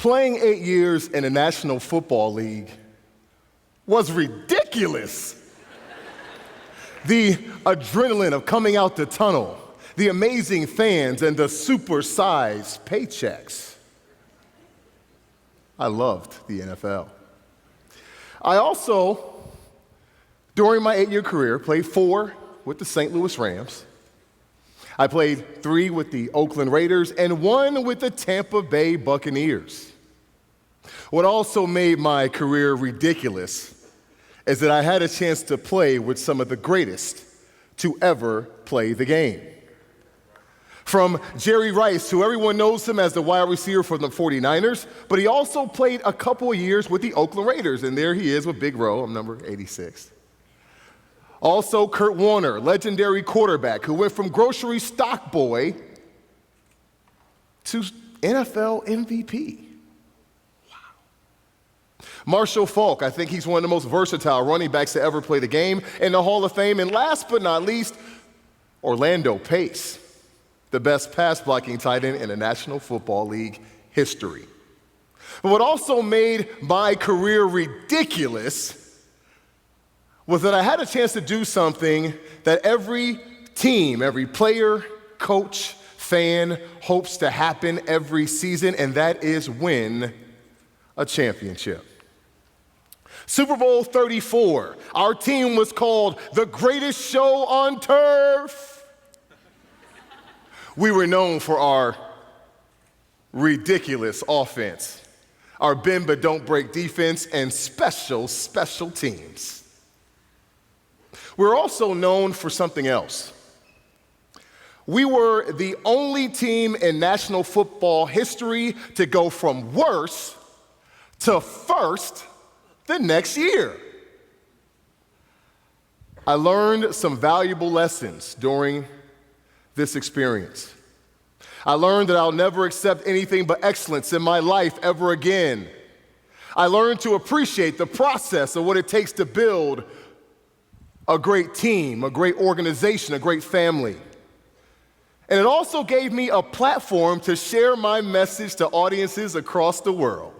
Playing 8 years in the National Football League was ridiculous. The adrenaline of coming out the tunnel, the amazing fans, and the super-sized paychecks. I loved the NFL. I also, during my 8-year career, played 4 with the St. Louis Rams. I played 3 with the Oakland Raiders and 1 with the Tampa Bay Buccaneers. What also made my career ridiculous is that I had a chance to play with some of the greatest to ever play the game. From Jerry Rice, who everyone knows him as the wide receiver for the 49ers, but he also played a couple of years with the Oakland Raiders, and there he is with Big Ro, I'm number 86. Also, Kurt Warner, legendary quarterback, who went from grocery stock boy to NFL MVP. Marshall Faulk, I think he's one of the most versatile running backs to ever play the game in the Hall of Fame. And last but not least, Orlando Pace, the best pass-blocking tight end in the National Football League history. But what also made my career ridiculous was that I had a chance to do something that every team, every player, coach, fan hopes to happen every season, and that is win a championship. Super Bowl 34, our team was called the greatest show on turf. We were known for our ridiculous offense, our bend but don't break defense, and special teams. We're also known for something else. We were the only team in National Football history to go from worst to first the next year. I learned some valuable lessons during this experience. I learned that I'll never accept anything but excellence in my life ever again. I learned to appreciate the process of what it takes to build a great team, a great organization, a great family. And it also gave me a platform to share my message to audiences across the world.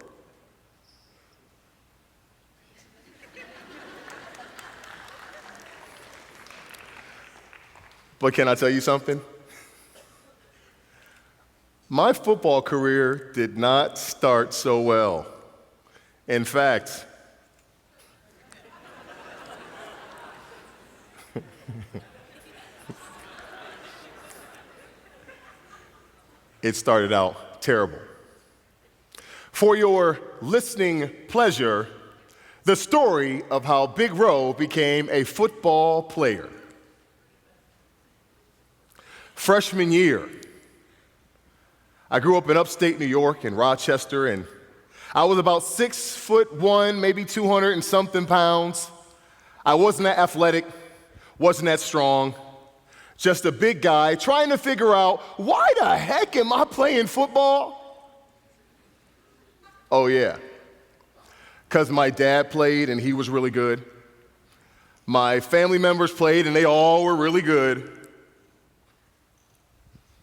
But can I tell you something? My football career did not start so well. In fact, it started out terrible. For your listening pleasure, the story of how Big Ro became a football player. Freshman year, I grew up in upstate New York in Rochester, and I was about 6'1", maybe 200 and something pounds. I wasn't that athletic, wasn't that strong, just a big guy trying to figure out, why the heck am I playing football? Oh yeah, because my dad played and he was really good. My family members played and they all were really good.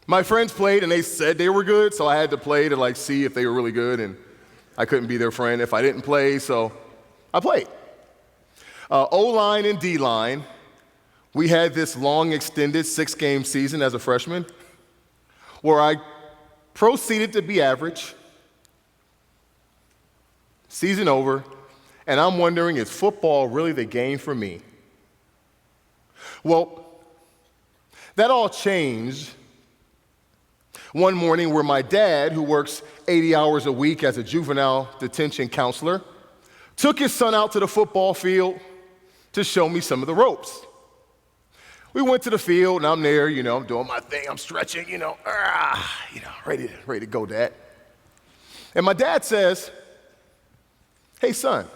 My friends played and they said they were good, so I had to play to see if they were really good, and I couldn't be their friend if I didn't play, so I played. O-line and D-line, we had this long extended 6-game season as a freshman where I proceeded to be average. Season over, and I'm wondering, is football really the game for me? Well, that all changed one morning where my dad, who works 80 hours a week as a juvenile detention counselor, took his son out to the football field to show me some of the ropes. We went to the field, and I'm there, I'm doing my thing, I'm stretching, ready to go, Dad. And my dad says, "Hey, son,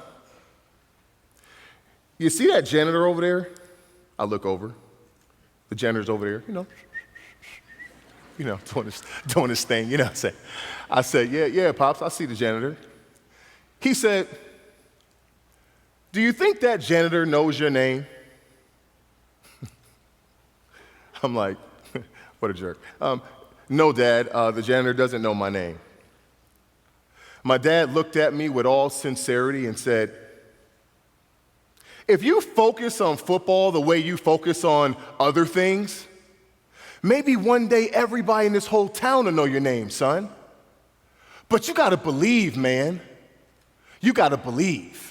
you see that janitor over there?" I look over. The janitor's over there, doing his thing, I said, yeah, Pops, I see the janitor. He said, "Do you think that janitor knows your name?" I'm like, what a jerk. "No, Dad, the janitor doesn't know my name." My dad looked at me with all sincerity and said, if you focus on football the way you focus on other things, maybe one day everybody in this whole town will know your name, son. But you gotta believe, man. You gotta believe.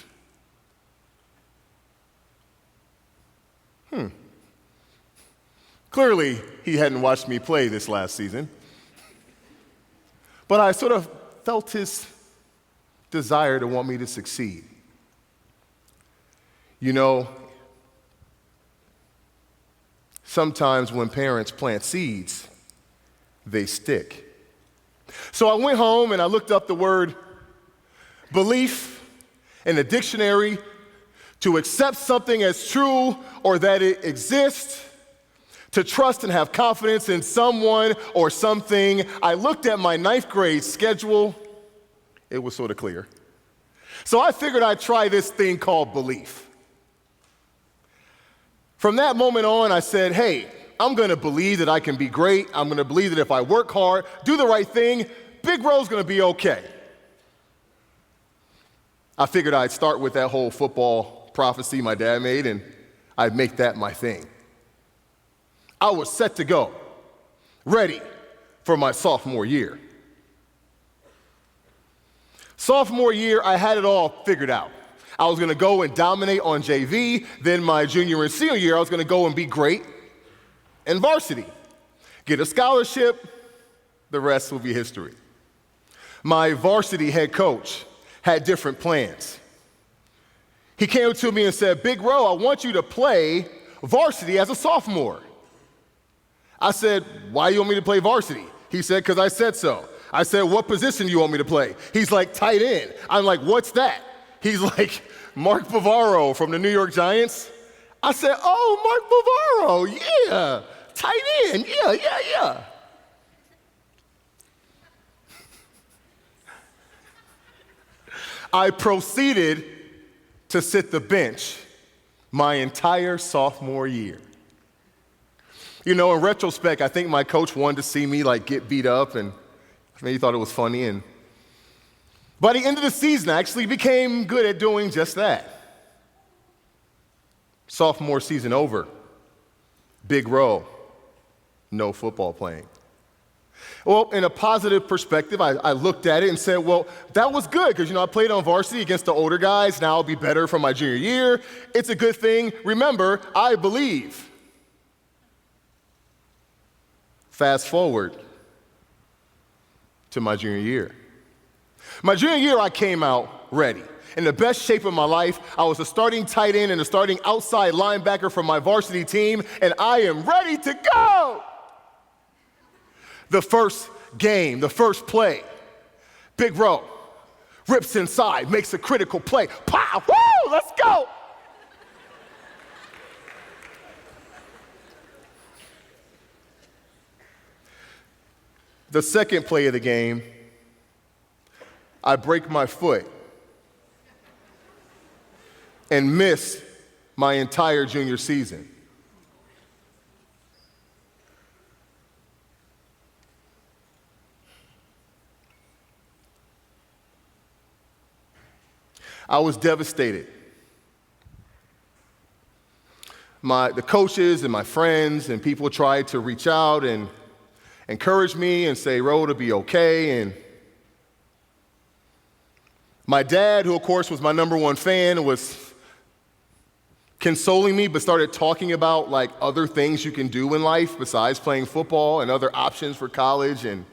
Clearly, he hadn't watched me play this last season. But I sort of felt his desire to want me to succeed. You know, sometimes when parents plant seeds, they stick. So I went home and I looked up the word belief in the dictionary. To accept something as true or that it exists, to trust and have confidence in someone or something. I looked at my 9th grade schedule. It was sort of clear. So I figured I'd try this thing called belief. From that moment on, I said, hey, I'm going to believe that I can be great. I'm going to believe that if I work hard, do the right thing, Big Bro's going to be okay. I figured I'd start with that whole football prophecy my dad made, and I'd make that my thing. I was set to go, ready for my sophomore year. Sophomore year, I had it all figured out. I was going to go and dominate on JV. Then my junior and senior year, I was going to go and be great in varsity, get a scholarship. The rest will be history. My varsity head coach had different plans. He came to me and said, Big Bro, I want you to play varsity as a sophomore. I said, why do you want me to play varsity? He said, because I said so. I said, what position do you want me to play? He's like, tight end. I'm like, what's that? He's like, Mark Bavaro from the New York Giants. I said, oh, Mark Bavaro, yeah, tight end, yeah. I proceeded to sit the bench my entire sophomore year. You know, in retrospect, I think my coach wanted to see me get beat up, and maybe he thought it was funny. And by the end of the season, I actually became good at doing just that. Sophomore season over, big row, no football playing. Well, in a positive perspective, I looked at it and said, well, that was good because, I played on varsity against the older guys. Now I'll be better for my junior year. It's a good thing. Remember, I believe. Fast forward to my junior year. My junior year, I came out ready. In the best shape of my life. I was a starting tight end and a starting outside linebacker for my varsity team, and I am ready to go. The first game, the first play, Big Bro rips inside, makes a critical play. Pow! Woo! Let's go! The second play of the game, I break my foot and miss my entire junior season. I was devastated. The coaches and my friends and people tried to reach out and encourage me and say, Ro, it'll be okay. And my dad, who of course was my number one fan, was consoling me, but started talking about other things you can do in life besides playing football and other options for college. And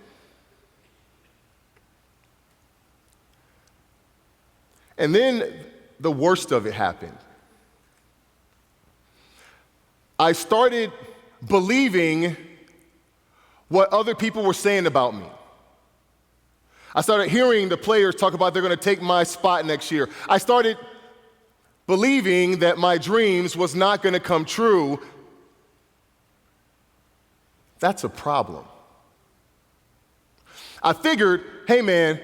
then the worst of it happened. I started believing what other people were saying about me. I started hearing the players talk about they're going to take my spot next year. I started believing that my dreams was not going to come true. That's a problem. I figured, hey man,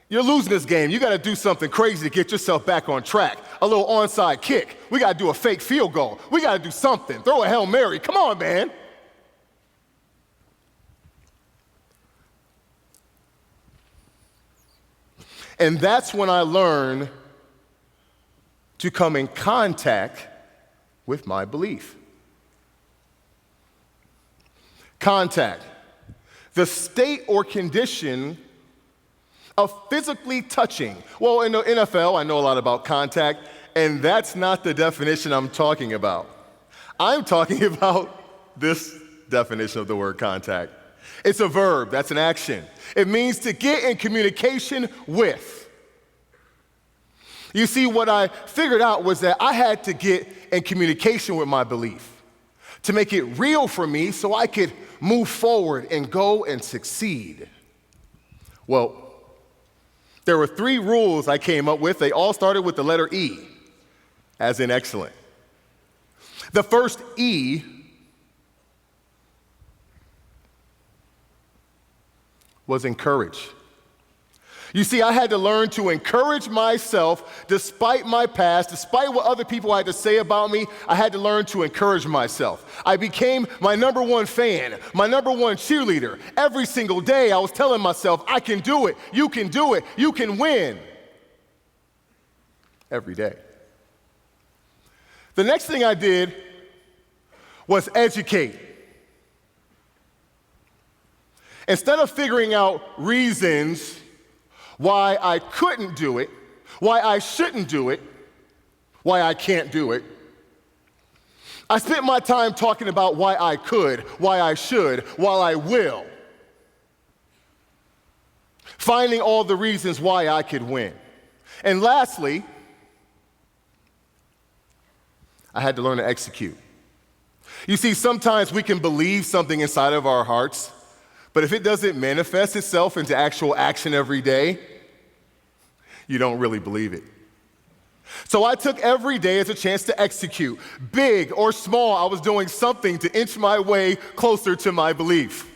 you're losing this game. You got to do something crazy to get yourself back on track. A little onside kick. We got to do a fake field goal. We got to do something. Throw a Hail Mary. Come on, man. And that's when I learned to come in contact with my belief. Contact, the state or condition of physically touching. Well, in the NFL, I know a lot about contact, and that's not the definition I'm talking about. I'm talking about this definition of the word contact. It's a verb, that's an action. It means to get in communication with. You see, what I figured out was that I had to get in communication with my belief to make it real for me so I could move forward and go and succeed. Well, there were 3 rules I came up with. They all started with the letter E, as in excellent. The first E was encourage. You see, I had to learn to encourage myself despite my past, despite what other people had to say about me. I had to learn to encourage myself. I became my number 1 fan, my number 1 cheerleader. Every single day I was telling myself, I can do it, you can win. Every day. The next thing I did was educate. Instead of figuring out reasons why I couldn't do it, why I shouldn't do it, why I can't do it, I spent my time talking about why I could, why I should, why I will. Finding all the reasons why I could win. And lastly, I had to learn to execute. You see, sometimes we can believe something inside of our hearts, but if it doesn't manifest itself into actual action every day, you don't really believe it. So I took every day as a chance to execute. Big or small, I was doing something to inch my way closer to my belief.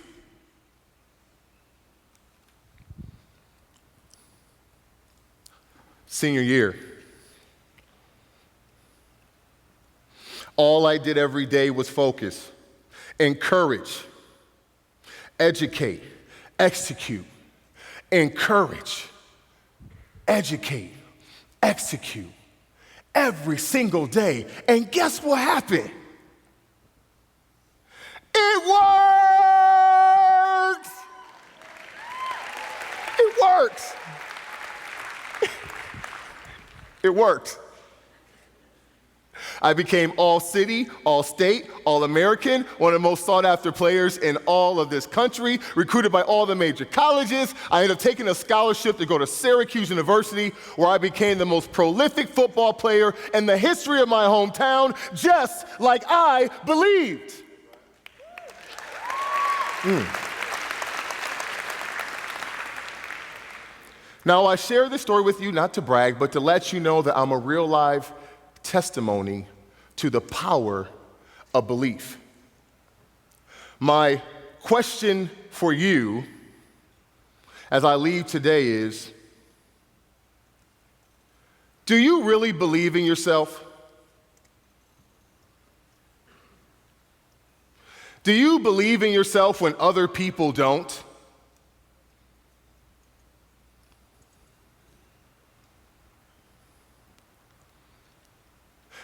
Senior year. All I did every day was focus, encourage, educate, execute, encourage, educate, execute, every single day. And guess what happened? It worked! It worked. It worked. I became all-city, all-state, all-American, one of the most sought-after players in all of this country, recruited by all the major colleges. I ended up taking a scholarship to go to Syracuse University, where I became the most prolific football player in the history of my hometown, just like I believed. Now, I share this story with you not to brag, but to let you know that I'm a real live testimony to the power of belief. My question for you as I leave today is, do you really believe in yourself? Do you believe in yourself when other people don't?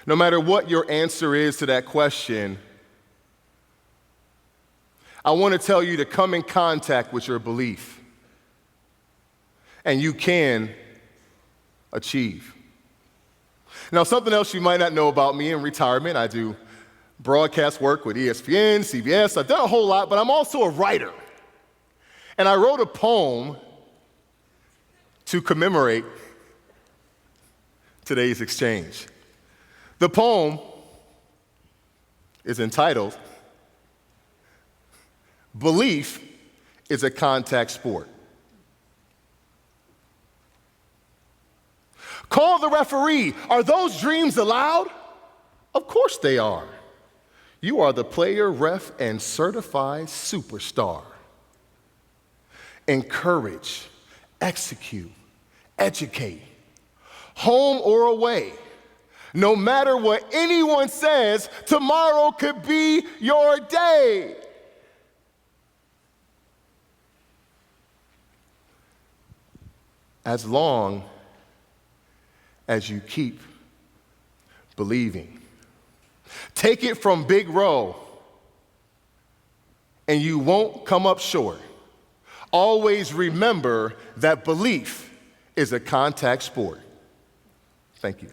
No matter what your answer is to that question, I want to tell you to come in contact with your belief, and you can achieve. Now, something else you might not know about me in retirement, I do broadcast work with ESPN, CBS. I've done a whole lot, but I'm also a writer. And I wrote a poem to commemorate today's exchange. The poem is entitled, "Belief is a Contact Sport." Call the referee. Are those dreams allowed? Of course they are. You are the player, ref, and certified superstar. Encourage, execute, educate, home or away. No matter what anyone says, tomorrow could be your day. as long as you keep believing. Take it from Big Row, and you won't come up short. Always remember that belief is a contact sport. Thank you.